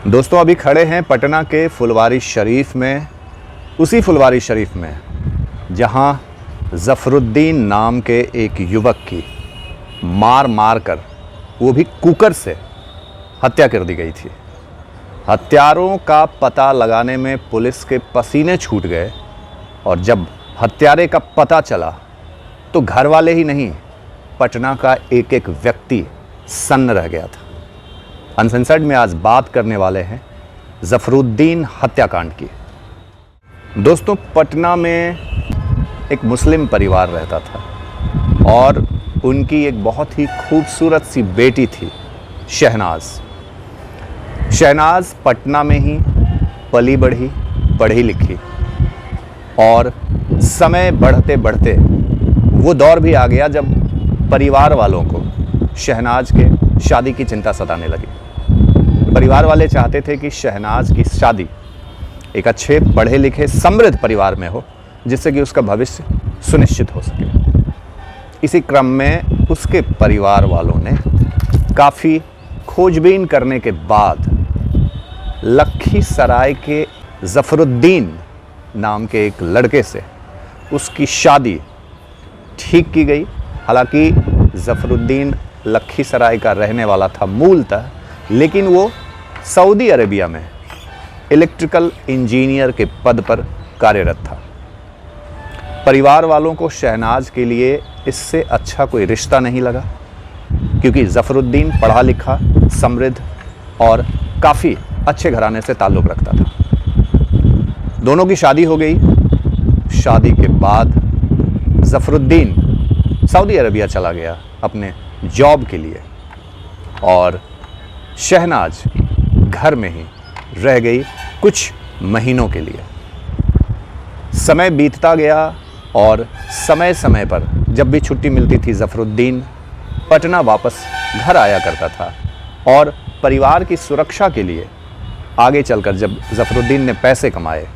दोस्तों अभी खड़े हैं पटना के फुलवारी शरीफ में, उसी फुलवारी शरीफ में जहां ज़फ़रुद्दीन नाम के एक युवक की मार कर वो भी कुकर से हत्या कर दी गई थी। हत्यारों का पता लगाने में पुलिस के पसीने छूट गए और जब हत्यारे का पता चला तो घर वाले ही नहीं, पटना का एक एक व्यक्ति सन्न रह गया था। अनसेंसर्ड में आज बात करने वाले हैं ज़फ़रुद्दीन हत्याकांड की। दोस्तों पटना में एक मुस्लिम परिवार रहता था और उनकी एक बहुत ही खूबसूरत सी बेटी थी शहनाज। शहनाज पटना में ही पली बढ़ी, पढ़ी लिखी और समय बढ़ते बढ़ते वो दौर भी आ गया जब परिवार वालों को शहनाज के शादी की चिंता सताने लगी। परिवार वाले चाहते थे कि शहनाज की शादी एक अच्छे पढ़े लिखे समृद्ध परिवार में हो जिससे कि उसका भविष्य सुनिश्चित हो सके। इसी क्रम में उसके परिवार वालों ने काफ़ी खोजबीन करने के बाद लखीसराय के ज़फ़रुद्दीन नाम के एक लड़के से उसकी शादी ठीक की गई। हालांकि ज़फ़रुद्दीन लखीसराय का रहने वाला था मूलतः, लेकिन वो सऊदी अरेबिया में इलेक्ट्रिकल इंजीनियर के पद पर कार्यरत था। परिवार वालों को शहनाज के लिए इससे अच्छा कोई रिश्ता नहीं लगा क्योंकि ज़फ़रुद्दीन पढ़ा लिखा, समृद्ध और काफ़ी अच्छे घराने से ताल्लुक़ रखता था। दोनों की शादी हो गई। शादी के बाद ज़फ़रुद्दीन सऊदी अरेबिया चला गया अपने जॉब के लिए और शहनाज घर में ही रह गई कुछ महीनों के लिए। समय बीतता गया और समय समय पर जब भी छुट्टी मिलती थी ज़फ़रुद्दीन पटना वापस घर आया करता था और परिवार की सुरक्षा के लिए आगे चलकर जब ज़फ़रुद्दीन ने पैसे कमाए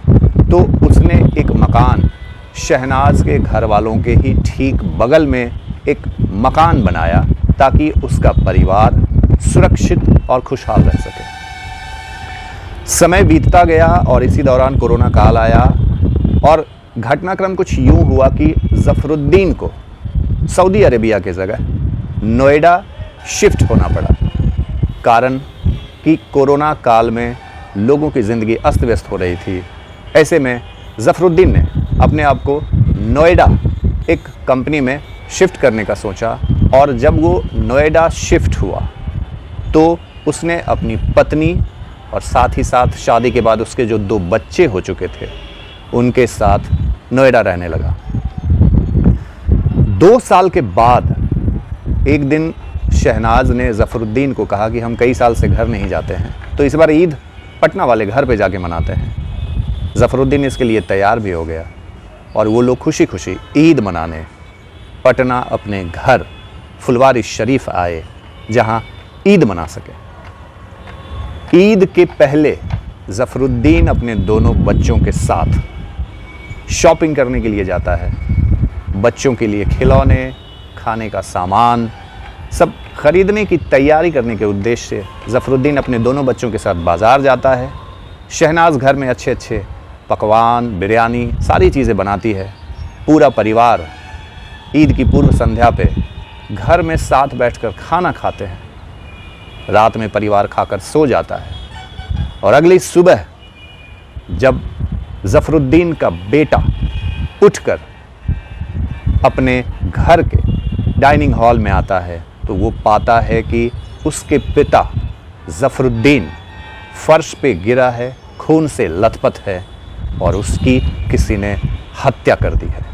तो उसने एक मकान शहनाज के घर वालों के ही ठीक बगल में एक मकान बनाया ताकि उसका परिवार सुरक्षित और खुशहाल रह सके। समय बीतता गया और इसी दौरान कोरोना काल आया और घटनाक्रम कुछ यूं हुआ कि ज़फ़रुद्दीन को सऊदी अरेबिया के जगह नोएडा शिफ्ट होना पड़ा। कारण कि कोरोना काल में लोगों की ज़िंदगी अस्त व्यस्त हो रही थी। ऐसे में ज़फ़रुद्दीन ने अपने आप को नोएडा एक कंपनी में शिफ्ट करने का सोचा और जब वो नोएडा शिफ्ट हुआ तो उसने अपनी पत्नी और साथ ही साथ शादी के बाद उसके जो 2 बच्चे हो चुके थे उनके साथ नोएडा रहने लगा। 2 साल के बाद एक दिन शहनाज ने ज़फ़रुद्दीन को कहा कि हम कई साल से घर नहीं जाते हैं तो इस बार ईद पटना वाले घर पे जाके मनाते हैं। ज़फ़रुद्दीन इसके लिए तैयार भी हो गया और वो लोग खुशी खुशी ईद मनाने पटना अपने घर फुलवारी शरीफ आए जहां ईद मना सके। ईद के पहले ज़फ़रुद्दीन अपने दोनों बच्चों के साथ शॉपिंग करने के लिए जाता है। बच्चों के लिए खिलौने, खाने का सामान सब खरीदने की तैयारी करने के उद्देश्य से ज़फ़रुद्दीन अपने दोनों बच्चों के साथ बाज़ार जाता है। शहनाज घर में अच्छे अच्छे पकवान, बिरयानी सारी चीज़ें बनाती है। पूरा परिवार ईद की पूर्व संध्या पे घर में साथ बैठकर खाना खाते हैं। रात में परिवार खाकर सो जाता है और अगली सुबह जब ज़फ़रुद्दीन का बेटा उठकर अपने घर के डाइनिंग हॉल में आता है तो वो पाता है कि उसके पिता ज़फ़रुद्दीन फर्श पे गिरा है, खून से लथपथ है और उसकी किसी ने हत्या कर दी है।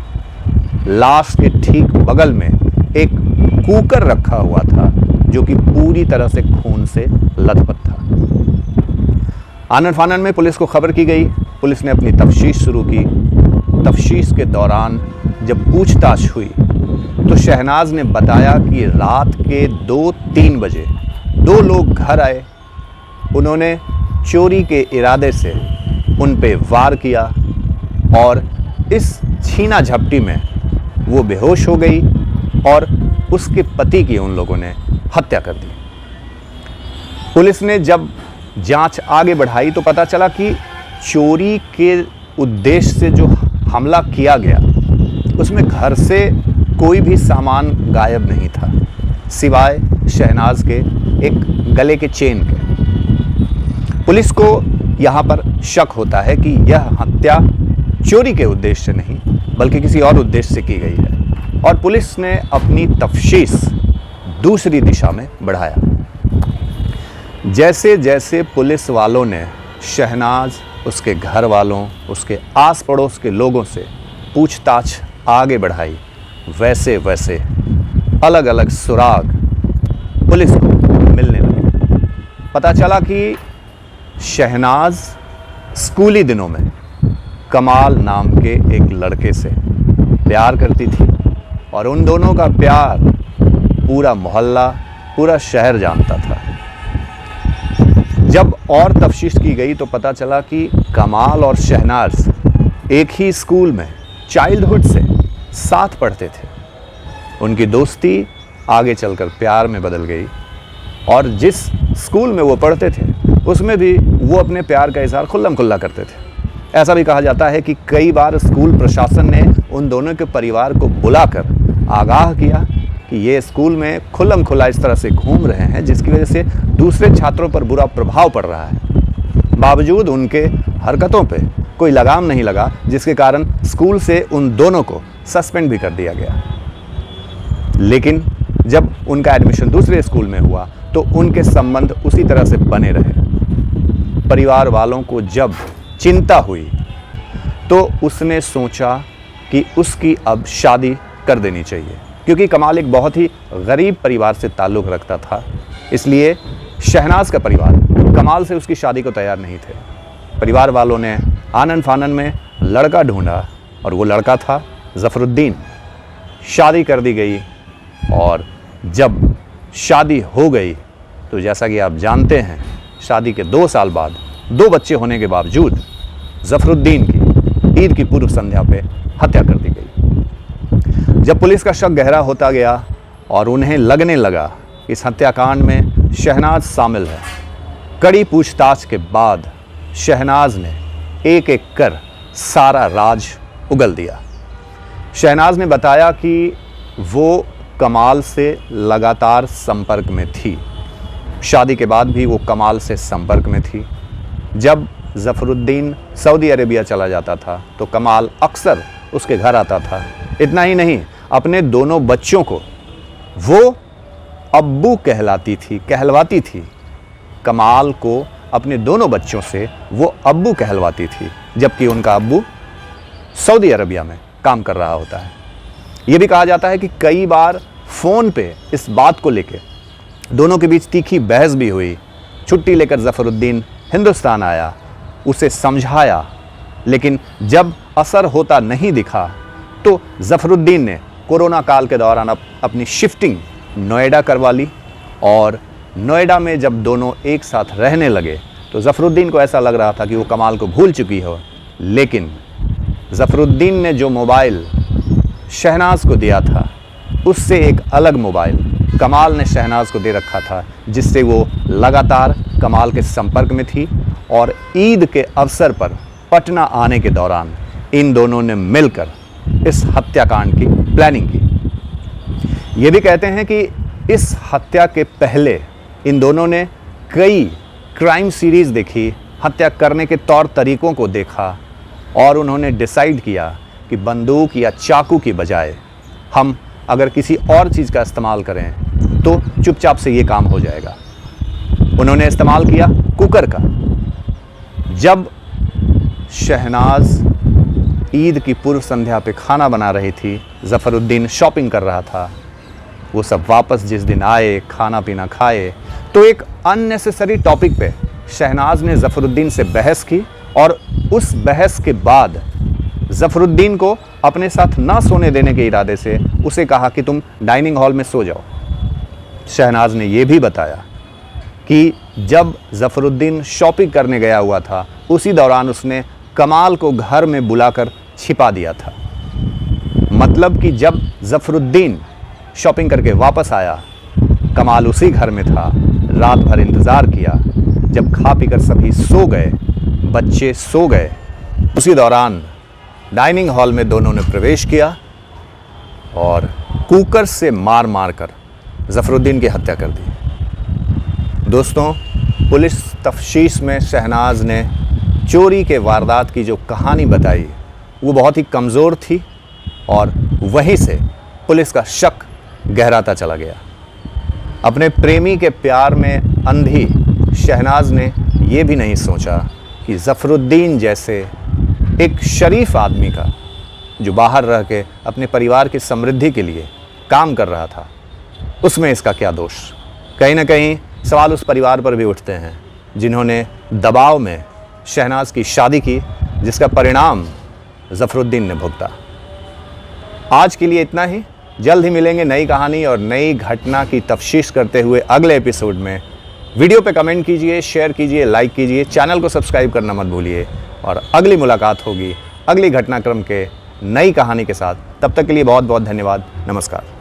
लाश के ठीक बगल में एक कुकर रखा हुआ था जो कि पूरी तरह से खून से लथपथ था। आनन फानन में पुलिस को खबर की गई। पुलिस ने अपनी तफ्तीश शुरू की। तफ्तीश के दौरान जब पूछताछ हुई तो शहनाज ने बताया कि रात के 2-3 बजे 2 लोग घर आए। उन्होंने चोरी के इरादे से उन पे वार किया और इस छीना झपटी में वो बेहोश हो गई और उसके पति की उन लोगों ने हत्या कर दी। पुलिस ने जब जांच आगे बढ़ाई तो पता चला कि चोरी के उद्देश्य से जो हमला किया गया उसमें घर से कोई भी सामान गायब नहीं था सिवाय शहनाज के एक गले के चेन के। पुलिस को यहाँ पर शक होता है कि यह हत्या चोरी के उद्देश्य से नहीं बल्कि किसी और उद्देश्य से की गई है और पुलिस ने अपनी तफ्तीश दूसरी दिशा में बढ़ाया। जैसे जैसे पुलिस वालों ने शहनाज, उसके घर वालों, उसके आस पड़ोस के लोगों से पूछताछ आगे बढ़ाई, वैसे वैसे अलग अलग सुराग पुलिस को मिलने लगे। पता चला कि शहनाज स्कूली दिनों में कमाल नाम के एक लड़के से प्यार करती थी और उन दोनों का प्यार पूरा मोहल्ला, पूरा शहर जानता था। जब और तफ्तीश की गई तो पता चला कि कमाल और शहनाज एक ही स्कूल में चाइल्डहुड से साथ पढ़ते थे। उनकी दोस्ती आगे चलकर प्यार में बदल गई और जिस स्कूल में वो पढ़ते थे उसमें भी वो अपने प्यार का इजहार खुल्लम खुल्ला करते थे। ऐसा भी कहा जाता है कि कई बार स्कूल प्रशासन ने उन दोनों के परिवार को बुलाकर आगाह किया कि ये स्कूल में खुल्लम खुल्ला इस तरह से घूम रहे हैं जिसकी वजह से दूसरे छात्रों पर बुरा प्रभाव पड़ रहा है। बावजूद उनके हरकतों पे कोई लगाम नहीं लगा जिसके कारण स्कूल से उन दोनों को सस्पेंड भी कर दिया गया। लेकिन जब उनका एडमिशन दूसरे स्कूल में हुआ तो उनके संबंध उसी तरह से बने रहे। परिवार वालों को जब चिंता हुई तो उसने सोचा कि उसकी अब शादी कर देनी चाहिए, क्योंकि कमाल एक बहुत ही गरीब परिवार से ताल्लुक़ रखता था। इसलिए शहनाज का परिवार कमाल से उसकी शादी को तैयार नहीं थे। परिवार वालों ने आनन फानन में लड़का ढूंढा और वो लड़का था ज़फ़रुद्दीन। शादी कर दी गई और जब शादी हो गई तो जैसा कि आप जानते हैं, शादी के 2 साल बाद 2 बच्चे होने के बावजूद ज़फ़रुद्दीन की ईद की पूर्व संध्या पे हत्या कर दी गई। जब पुलिस का शक गहरा होता गया और उन्हें लगने लगा इस हत्याकांड में शहनाज शामिल है, कड़ी पूछताछ के बाद शहनाज ने एक एक कर सारा राज उगल दिया। शहनाज ने बताया कि वो कमाल से लगातार संपर्क में थी। शादी के बाद भी वो कमाल से संपर्क में थी। जब ज़फ़रुद्दीन सऊदी अरेबिया चला जाता था तो कमाल अक्सर उसके घर आता था। इतना ही नहीं, अपने दोनों बच्चों को वो अब्बू कहलवाती थी। कमाल को अपने दोनों बच्चों से वो अब्बू कहलवाती थी, जबकि उनका अब्बू सऊदी अरेबिया में काम कर रहा होता है। ये भी कहा जाता है कि कई बार फ़ोन पे इस बात को लेकर दोनों के बीच तीखी बहस भी हुई। छुट्टी लेकर ज़फ़रुद्दीन हिंदुस्तान आया, उसे समझाया, लेकिन जब असर होता नहीं दिखा तो ज़फ़रुद्दीन ने कोरोना काल के दौरान अपनी शिफ्टिंग नोएडा करवा ली और नोएडा में जब दोनों एक साथ रहने लगे तो ज़फ़रुद्दीन को ऐसा लग रहा था कि वो कमाल को भूल चुकी हो। लेकिन ज़फ़रुद्दीन ने जो मोबाइल शहनाज को दिया था उससे एक अलग मोबाइल कमाल ने शहनाज को दे रखा था, जिससे वो लगातार कमाल के संपर्क में थी। और ईद के अवसर पर पटना आने के दौरान इन दोनों ने मिलकर इस हत्याकांड की प्लानिंग की। ये भी कहते हैं कि इस हत्या के पहले इन दोनों ने कई क्राइम सीरीज़ देखी, हत्या करने के तौर तरीक़ों को देखा और उन्होंने डिसाइड किया कि बंदूक या चाकू की बजाय हम अगर किसी और चीज़ का इस्तेमाल करें तो चुपचाप से ये काम हो जाएगा। उन्होंने इस्तेमाल किया कुकर का। जब शहनाज ईद की पूर्व संध्या पे खाना बना रही थी, ज़फ़रुद्दीन शॉपिंग कर रहा था, वो सब वापस जिस दिन आए, खाना पीना खाए, तो एक अननेसेसरी टॉपिक पे शहनाज ने ज़फ़रुद्दीन से बहस की और उस बहस के बाद ज़फ़रुद्दीन को अपने साथ ना सोने देने के इरादे से उसे कहा कि तुम डाइनिंग हॉल में सो जाओ। शहनाज ने यह भी बताया कि जब ज़फ़रुद्दीन शॉपिंग करने गया हुआ था उसी दौरान उसने कमाल को घर में बुलाकर छिपा दिया था। मतलब कि जब ज़फ़रुद्दीन शॉपिंग करके वापस आया, कमाल उसी घर में था, रात भर इंतज़ार किया, जब खा पीकर सभी सो गए, बच्चे सो गए, उसी दौरान डाइनिंग हॉल में दोनों ने प्रवेश किया और कुकर से मार मार कर ज़फ़रुद्दीन की हत्या कर दी। दोस्तों, पुलिस तफ्तीश में शहनाज ने चोरी के वारदात की जो कहानी बताई वो बहुत ही कमज़ोर थी और वहीं से पुलिस का शक गहराता चला गया। अपने प्रेमी के प्यार में अंधी शहनाज ने ये भी नहीं सोचा कि ज़फ़रुद्दीन जैसे एक शरीफ आदमी का, जो बाहर रह के अपने परिवार की समृद्धि के लिए काम कर रहा था, उसमें इसका क्या दोष। कहीं ना कहीं सवाल उस परिवार पर भी उठते हैं जिन्होंने दबाव में शहनाज की शादी की, जिसका परिणाम ज़फ़रुद्दीन ने भुगता। आज के लिए इतना ही। जल्द ही मिलेंगे नई कहानी और नई घटना की तफ्तीश करते हुए अगले एपिसोड में। वीडियो पे कमेंट कीजिए, शेयर कीजिए, लाइक कीजिए, चैनल को सब्सक्राइब करना मत भूलिए और अगली मुलाकात होगी अगली घटनाक्रम के नई कहानी के साथ। तब तक के लिए बहुत बहुत धन्यवाद। नमस्कार।